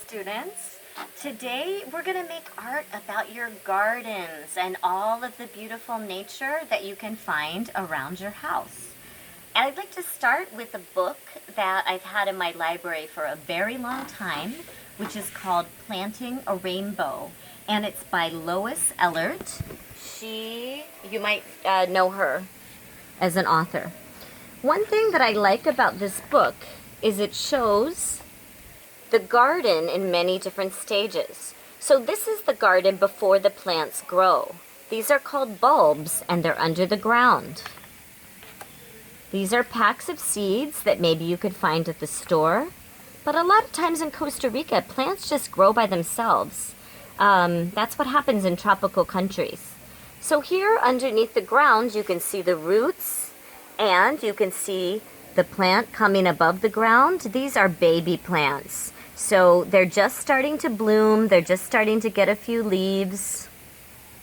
students. Today we're going to make art about your gardens and all of the beautiful nature that you can find around your house. And I'd like to start with a book that I've had in my library for a very long time, which is called Planting a Rainbow. And it's by Lois Ellert. You might know her as an author. One thing that I like about this book is it shows the garden in many different stages. So this is the garden before the plants grow. These are called bulbs and they're under the ground. These are packs of seeds that maybe you could find at the store. But a lot of times in Costa Rica, plants just grow by themselves. That's what happens in tropical countries. So here underneath the ground, you can see the roots and you can see the plant coming above the ground. These are baby plants. So they're just starting to bloom. They're just starting to get a few leaves.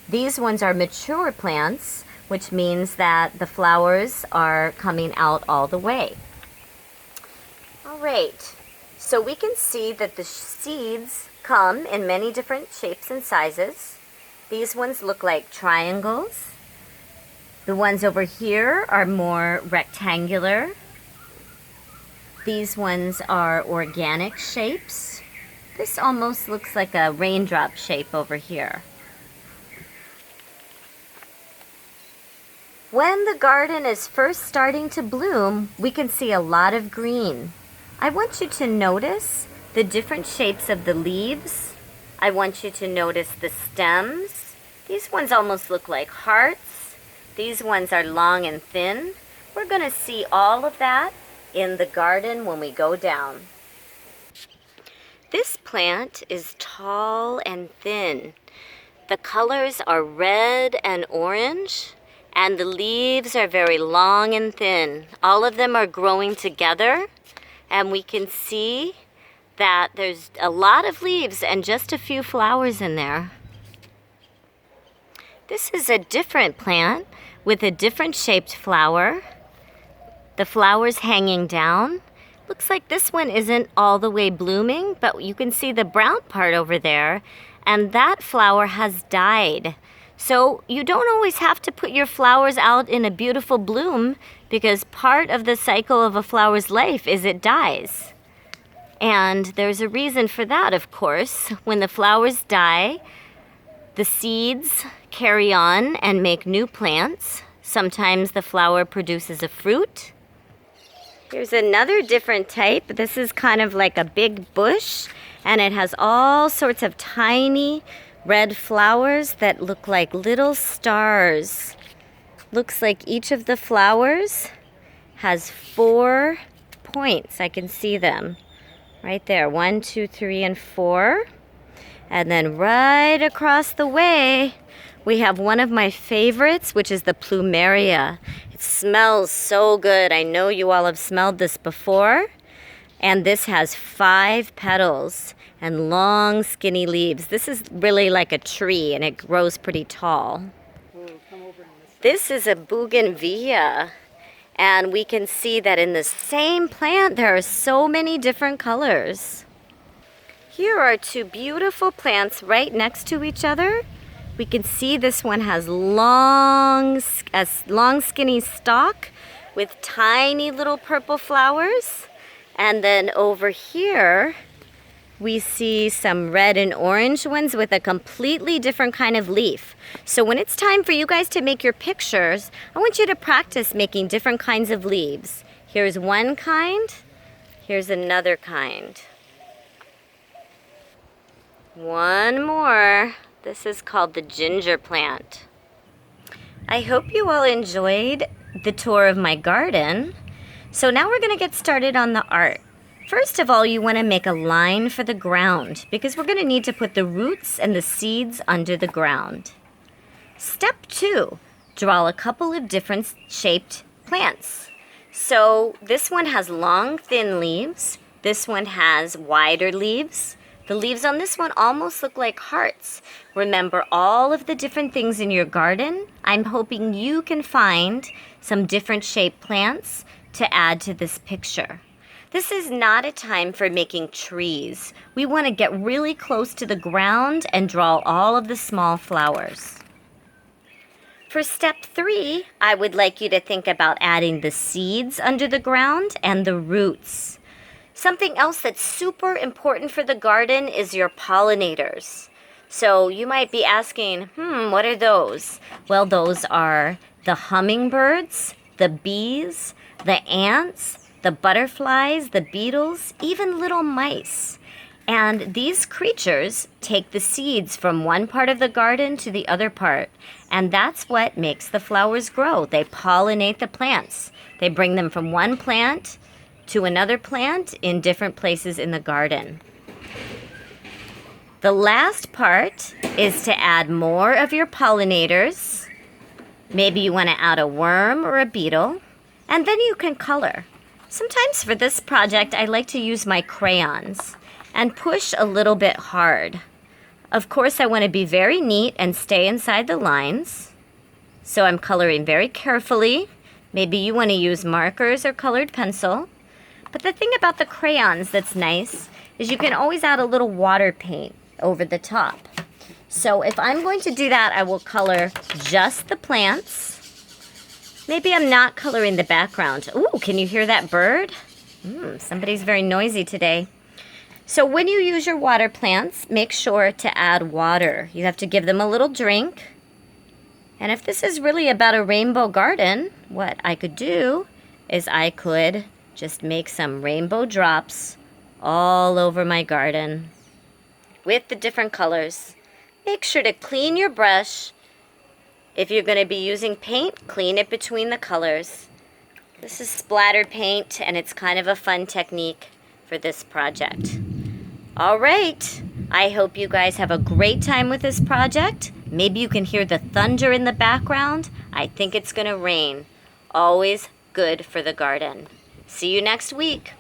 These ones are mature plants, which means that the flowers are coming out all the way. All right, so we can see that the seeds come in many different shapes and sizes. These ones look like triangles. The ones over here are more rectangular. These ones are organic shapes. This almost looks like a raindrop shape over here. When the garden is first starting to bloom, we can see a lot of green. I want you to notice the different shapes of the leaves. I want you to notice the stems. These ones almost look like hearts. These ones are long and thin. We're going to see all of that in the garden when we go down. This plant is tall and thin. The colors are red and orange, and the leaves are very long and thin. All of them are growing together, and we can see that there's a lot of leaves and just a few flowers in there. This is a different plant with a different shaped flower. The flowers hanging down. Looks like this one isn't all the way blooming, but you can see the brown part over there, and that flower has died. So you don't always have to put your flowers out in a beautiful bloom, because part of the cycle of a flower's life is it dies. And there's a reason for that, of course. When the flowers die, the seeds carry on and make new plants. Sometimes the flower produces a fruit. Here's another different type. This is kind of like a big bush, and it has all sorts of tiny red flowers that look like little stars. Looks like each of the flowers has 4 points. I can see them right there. 1, 2, 3, and 4. And then right across the way, we have one of my favorites, which is the plumeria. It smells so good. I know you all have smelled this before. And this has 5 petals and long skinny leaves. This is really like a tree, and it grows pretty tall. This is a bougainvillea, and we can see that in the same plant there are so many different colors. Here are 2 beautiful plants right next to each other. We can see this one has a long skinny stalk with tiny little purple flowers. And then over here, we see some red and orange ones with a completely different kind of leaf. So when it's time for you guys to make your pictures, I want you to practice making different kinds of leaves. Here's one kind. Here's another kind. One more. This is called the ginger plant. I hope you all enjoyed the tour of my garden. So now we're going to get started on the art. First of all, you want to make a line for the ground because we're going to need to put the roots and the seeds under the ground. Step 2, draw a couple of different shaped plants. So this one has long, thin leaves. This one has wider leaves. The leaves on this one almost look like hearts. Remember all of the different things in your garden? I'm hoping you can find some different shaped plants to add to this picture. This is not a time for making trees. We want to get really close to the ground and draw all of the small flowers. For step 3, I would like you to think about adding the seeds under the ground and the roots. Something else that's super important for the garden is your pollinators. So you might be asking, what are those? Well, those are the hummingbirds, the bees, the ants, the butterflies, the beetles, even little mice. And these creatures take the seeds from one part of the garden to the other part. And that's what makes the flowers grow. They pollinate the plants. They bring them from one plant to another plant in different places in the garden. The last part is to add more of your pollinators. Maybe you want to add a worm or a beetle. And then you can color. Sometimes for this project, I like to use my crayons and push a little bit hard. Of course, I want to be very neat and stay inside the lines. So I'm coloring very carefully. Maybe you want to use markers or colored pencil. But the thing about the crayons that's nice is you can always add a little water paint over the top. So if I'm going to do that, I will color just the plants. Maybe I'm not coloring the background. Ooh, can you hear that bird? Somebody's very noisy today. So when you use your water plants, make sure to add water. You have to give them a little drink. And if this is really about a rainbow garden, what I could do is I could just make some rainbow drops all over my garden with the different colors. Make sure to clean your brush. If you're going to be using paint, clean it between the colors. This is splatter paint, and it's kind of a fun technique for this project. All right, I hope you guys have a great time with this project. Maybe you can hear the thunder in the background. I think it's going to rain. Always good for the garden. See you next week.